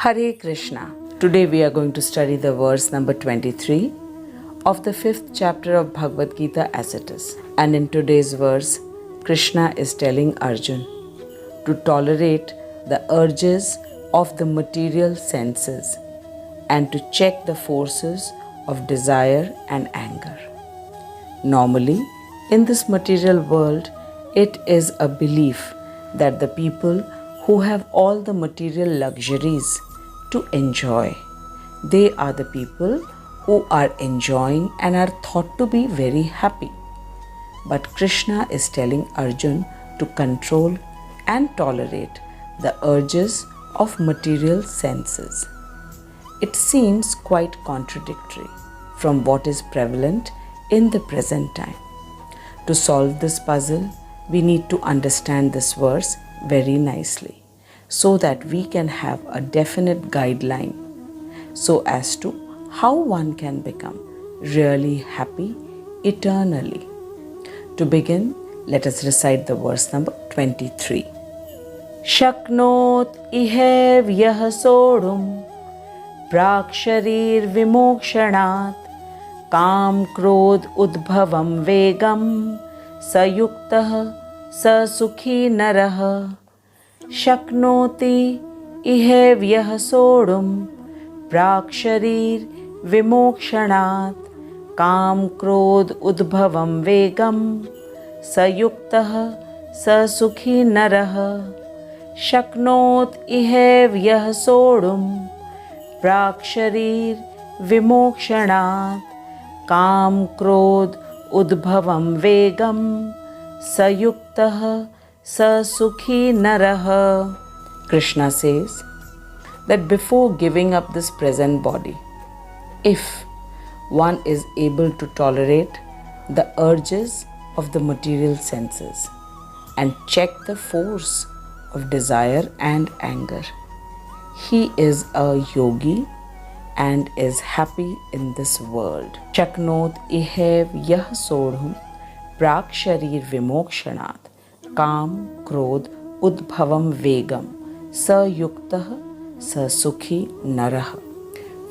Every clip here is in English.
Hare Krishna. Today we are going to study the verse number 23 of the 5th chapter of Bhagwat Gita as it is. And in today's verse, Krishna is telling Arjun to tolerate the urges of the material senses and to check the forces of desire and anger. Normally, in this material world, it is a belief that the people who have all the material luxuries to enjoy, they are the people who are enjoying and are thought to be very happy. But Krishna is telling Arjun to control and tolerate the urges of material senses. It seems quite contradictory from what is prevalent in the present time. To solve this puzzle, we need to understand this verse very nicely so that we can have a definite guideline so as to how one can become really happy eternally. To begin, let us recite the verse number 23. Shaknot ihe vyah sodum praksharir vimokshanat काम क्रोध उद्भवम वेगम सयुक्तः ससुखी नरः शक्नोति इहेव्यः सोढुं प्राक्शरीर विमोक्षणात् काम क्रोध उद्भवम वेगम सयुक्तः ससुखी नरः शक्नोत इहेव्यः सोढुं प्राक्शरीर विमोक्षणात् काम क्रोध उद्भवम वेगम sayuktah sasukhi narah. Krishna says that before giving up this present body, if one is able to tolerate the urges of the material senses and check the force of desire and anger, he is a yogi and is happy in this world. Shaknot ihev yah sodhum prak sharir vimokshanat kam krodh udbhavam vegam sayuktah sasukhi narah.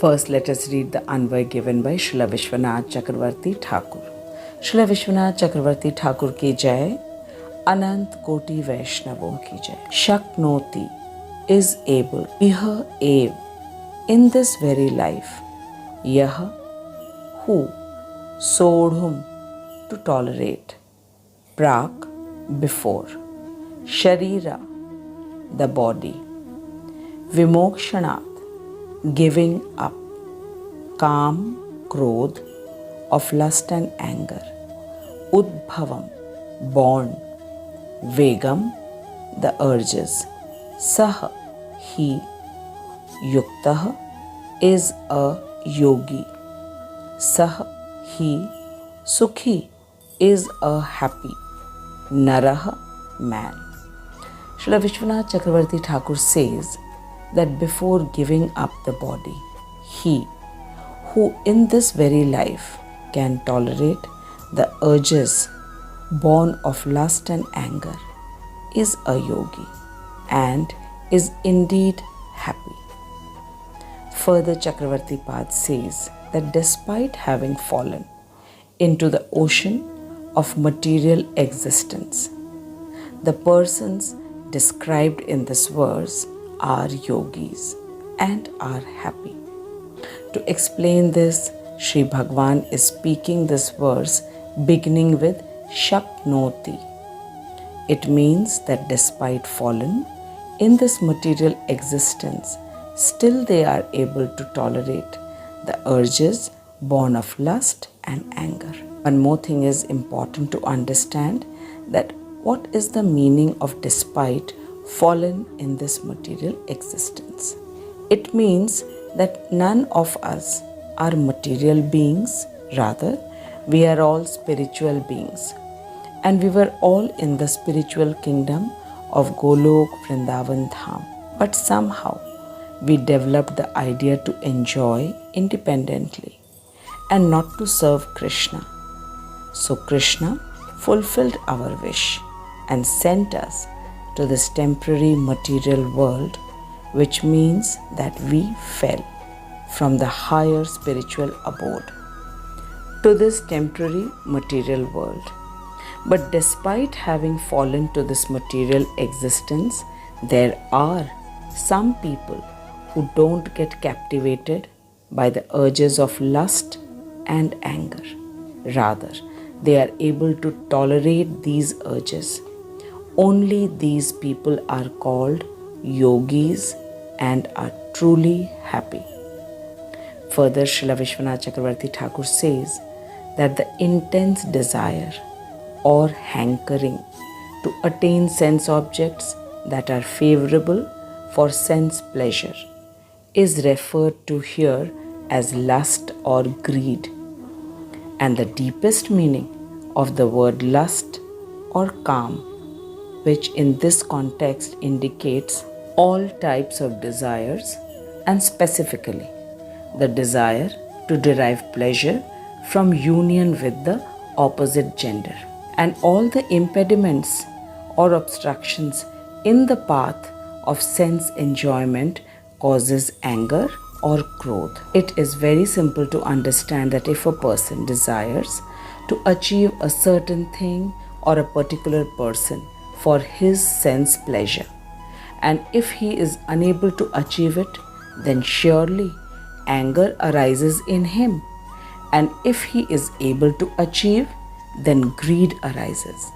First, let us read the Anvay given by Srila Vishwanath Chakravarti Thakur. Srila Vishwanath Chakravarti Thakur ki jai, Anant Koti Vaishnavon ki jai. Shaknoti is able, iha ev, in this very life, yah, who, sodhum, to tolerate, prak, before, sharira, the body, vimokshanat, giving up, kam, krodh, of lust and anger, udbhavam, born, vegam, the urges, sah, he, yuktah, is a yogi, sah, he, sukhi, is a happy, narah, man. Srila Vishwanath Chakravarti Thakur says that before giving up the body, he, who in this very life can tolerate the urges born of lust and anger, is a yogi and is indeed happy. Further, Chakravarti Pad says that despite having fallen into the ocean of material existence, the persons described in this verse are yogis and are happy. To explain this, Sri Bhagwan is speaking this verse beginning with Shaknoti. It means that despite fallen in this material existence, still they are able to tolerate the urges born of lust and anger. One more thing is important to understand, that what is the meaning of despite fallen in this material existence. It means that none of us are material beings, rather we are all spiritual beings, and we were all in the spiritual kingdom of Golok Vrindavan Dham. But somehow we developed the idea to enjoy independently and not to serve Krishna. So Krishna fulfilled our wish and sent us to this temporary material world which means that we fell from the higher spiritual abode to this temporary material world. But despite having fallen to this material existence, there are some people who don't get captivated by the urges of lust and anger. Rather, they are able to tolerate these urges. Only these people are called yogis and are truly happy. Further, Srila Vishwanath Chakravarti Thakur says that the intense desire or hankering to attain sense objects that are favorable for sense pleasure is referred to here as lust or greed. And the deepest meaning of the word lust or kam, which in this context indicates all types of desires, and specifically the desire to derive pleasure from union with the opposite gender, and all the impediments or obstructions in the path of sense enjoyment causes anger or growth. It is very simple to understand that if a person desires to achieve a certain thing or a particular person for his sense pleasure, and if he is unable to achieve it, then surely anger arises in him. And if he is able to achieve, then greed arises.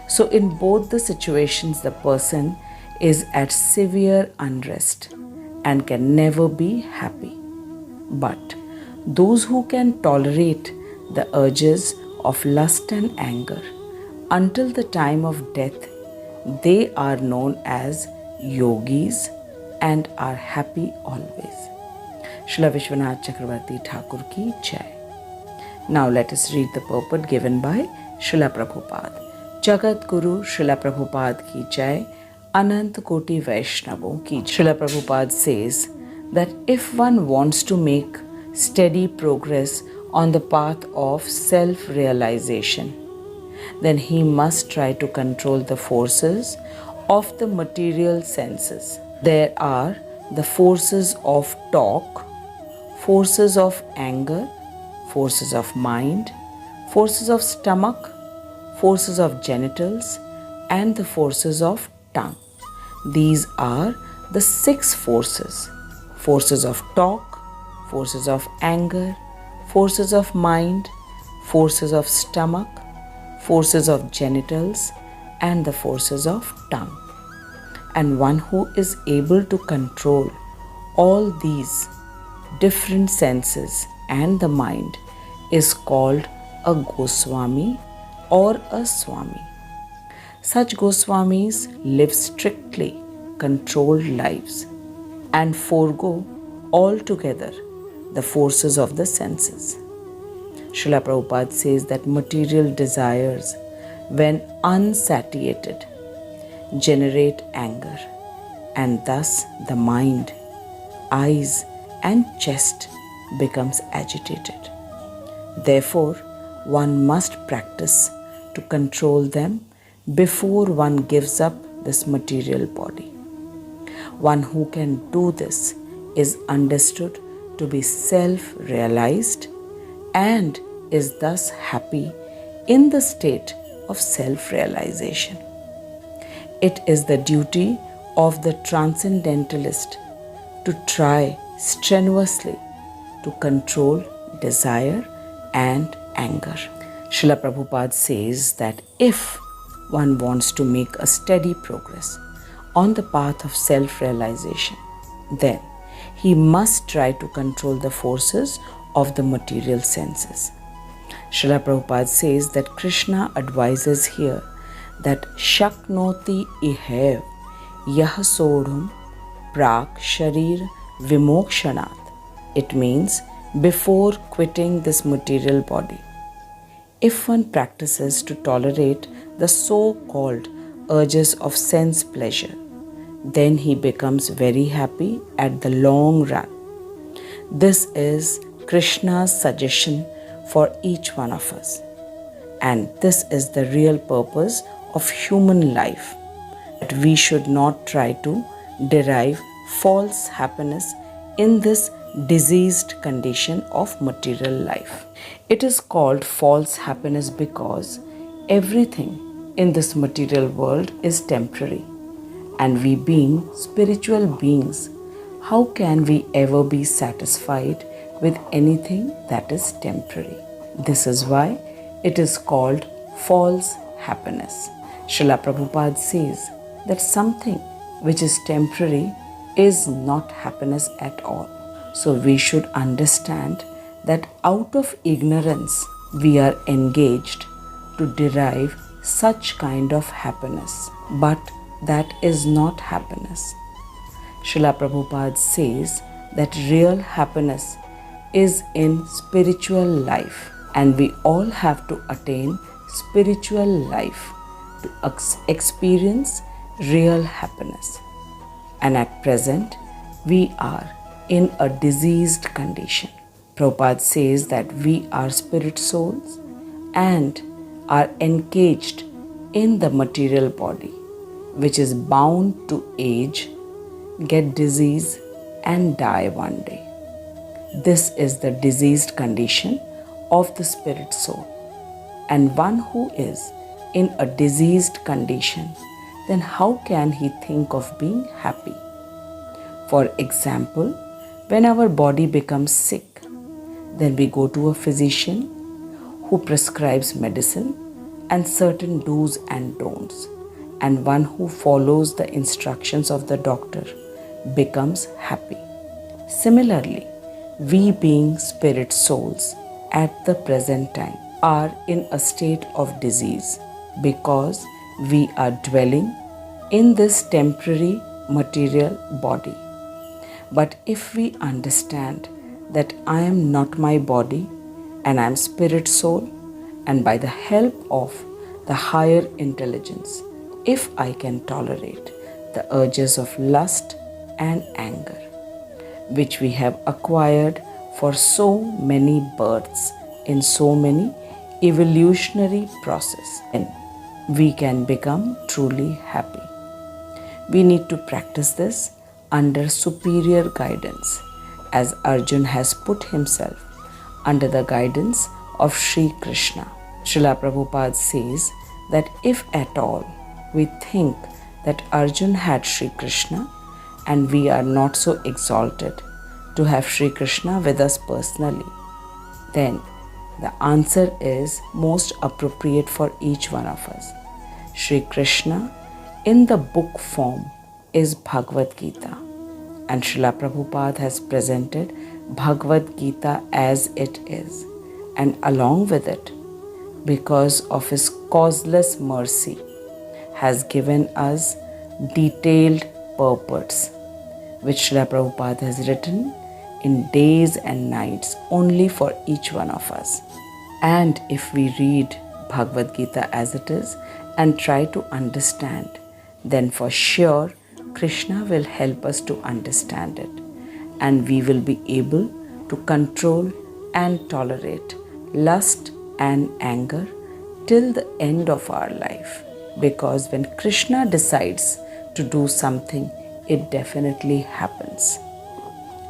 So in both the situations, the person is at severe unrest and can never be happy. But those who can tolerate the urges of lust and anger until the time of death, they are known as yogis and are happy always. Srila Vishwanath Chakravarti Thakur ki jai. Now let us read the purport given by Srila Prabhupada. Jagat Guru Srila Prabhupada ki jai. Anant Koti Vaishnavo ki jai. Srila Prabhupada says that if one wants to make steady progress on the path of self-realization, then he must try to control the forces of the material senses. There are the forces of talk, forces of anger, forces of mind, forces of stomach, forces of genitals, and the forces of tongue. These are the 6 forces: forces of talk, forces of anger, forces of mind, forces of stomach, forces of genitals, and the forces of tongue. And one who is able to control all these different senses and the mind is called a Goswami or a Swami. Such Goswamis live strictly controlled lives and forego altogether the forces of the senses. Srila Prabhupada says that material desires, when unsatiated, generate anger, and thus the mind, eyes, and chest becomes agitated. Therefore, one must practice to control them before one gives up this material body. One who can do this is understood to be self-realized and is thus happy in the state of self-realization. It is the duty of the transcendentalist to try strenuously to control desire and anger. Srila Prabhupada says that if one wants to make a steady progress on the path of self-realization, then he must try to control the forces of the material senses. Srila Prabhupada says that Krishna advises here that Shaknoti ihev yah sodhum prak sharir vimokshanat. It means before quitting this material body. If one practices to tolerate the so-called urges of sense pleasure, then he becomes very happy at the long run. This is Krishna's suggestion for each one of us. And this is the real purpose of human life, that we should not try to derive false happiness in this diseased condition of material life. It is called false happiness because everything in this material world is temporary. And we being spiritual beings, how can we ever be satisfied with anything that is temporary? This is why it is called false happiness. Srila Prabhupada says that something which is temporary is not happiness at all. So we should understand that out of ignorance we are engaged to derive such kind of happiness. But that is not happiness. Srila Prabhupada says that real happiness is in spiritual life, and we all have to attain spiritual life to experience real happiness. And at present, we are in a diseased condition. Prabhupada says that we are spirit souls and are encaged in the material body, which is bound to age, get disease, and die one day. This is the diseased condition of the spirit soul. And one who is in a diseased condition, then how can he think of being happy? For example, when our body becomes sick, then we go to a physician who prescribes medicine and certain do's and don'ts. And one who follows the instructions of the doctor becomes happy. Similarly, we being spirit souls at the present time are in a state of disease because we are dwelling in this temporary material body. But if we understand that I am not my body and I am spirit soul, and by the help of the higher intelligence, if I can tolerate the urges of lust and anger, which we have acquired for so many births in so many evolutionary process, then we can become truly happy. We need to practice this under superior guidance, as Arjun has put himself under the guidance of Sri Krishna. Srila Prabhupada says that if at all we think that Arjun had Sri Krishna and we are not so exalted to have Sri Krishna with us personally, then the answer is most appropriate for each one of us. Sri Krishna in the book form is Bhagwat Gita, and Srila Prabhupada has presented Bhagwat Gita as it is, and along with it, because of his causeless mercy, has given us detailed purports, which Srila Prabhupada has written in days and nights only for each one of us. And if we read Bhagavad Gita as it is and try to understand, then for sure Krishna will help us to understand it, and we will be able to control and tolerate lust and anger till the end of our life. Because when Krishna decides to do something, it definitely happens.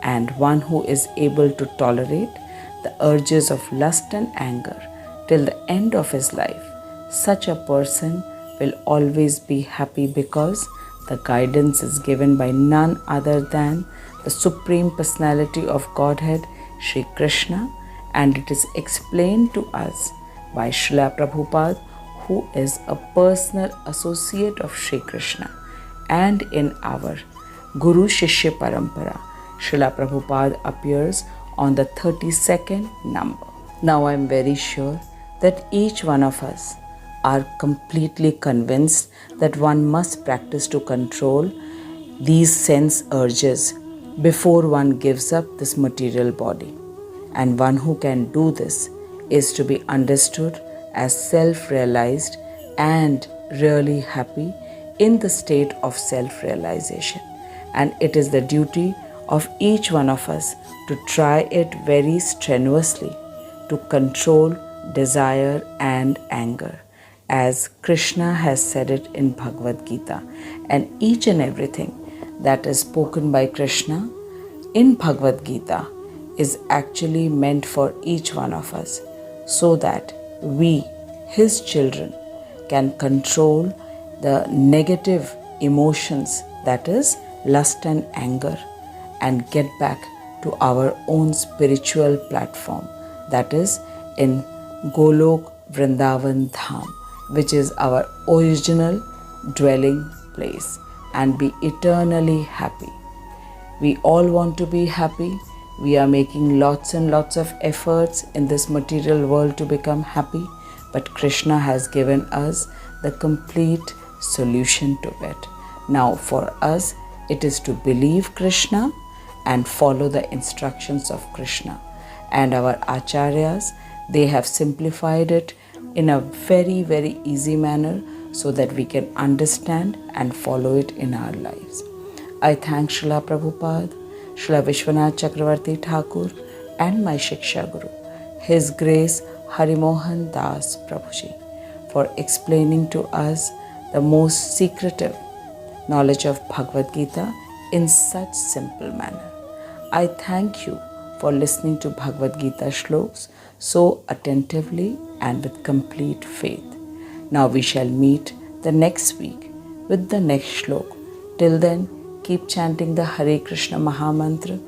And one who is able to tolerate the urges of lust and anger till the end of his life, such a person will always be happy, because the guidance is given by none other than the Supreme Personality of Godhead, Sri Krishna, and it is explained to us by Srila Prabhupada, who is a personal associate of Sri Krishna. And in our Guru Shishya Parampara, Srila Prabhupada appears on the 32nd number. Now I am very sure that each one of us are completely convinced that one must practice to control these sense urges before one gives up this material body. And one who can do this is to be understood as self-realized and really happy in the state of self-realization. And it is the duty of each one of us to try it very strenuously to control desire and anger, as Krishna has said it in Bhagavad Gita. And each and everything that is spoken by Krishna in Bhagwat Gita is actually meant for each one of us, so that we, his children, can control the negative emotions, that is lust and anger, and get back to our own spiritual platform, that is in Golok Vrindavan Dham, which is our original dwelling place, and be eternally happy. We all want to be happy. We are making lots and lots of efforts in this material world to become happy, but Krishna has given us the complete solution to it. Now for us, it is to believe Krishna and follow the instructions of Krishna. And our acharyas, they have simplified it in a very, very easy manner so that we can understand and follow it in our lives. I thank Srila Prabhupada, Srila Vishwanath Chakravarti Thakur, and my Shiksha Guru, His Grace Harimohan Das Prabhuji, for explaining to us the most secretive knowledge of Bhagavad Gita in such simple manner. I thank you for listening to Bhagavad Gita shlokas so attentively and with complete faith. Now we shall meet the next week with the next shlok. Till then, keep chanting the Hare Krishna Maha Mantra.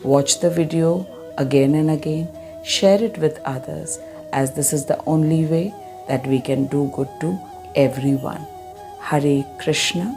Watch the video again and again. Share it with others, as this is the only way that we can do good to everyone. Hare Krishna.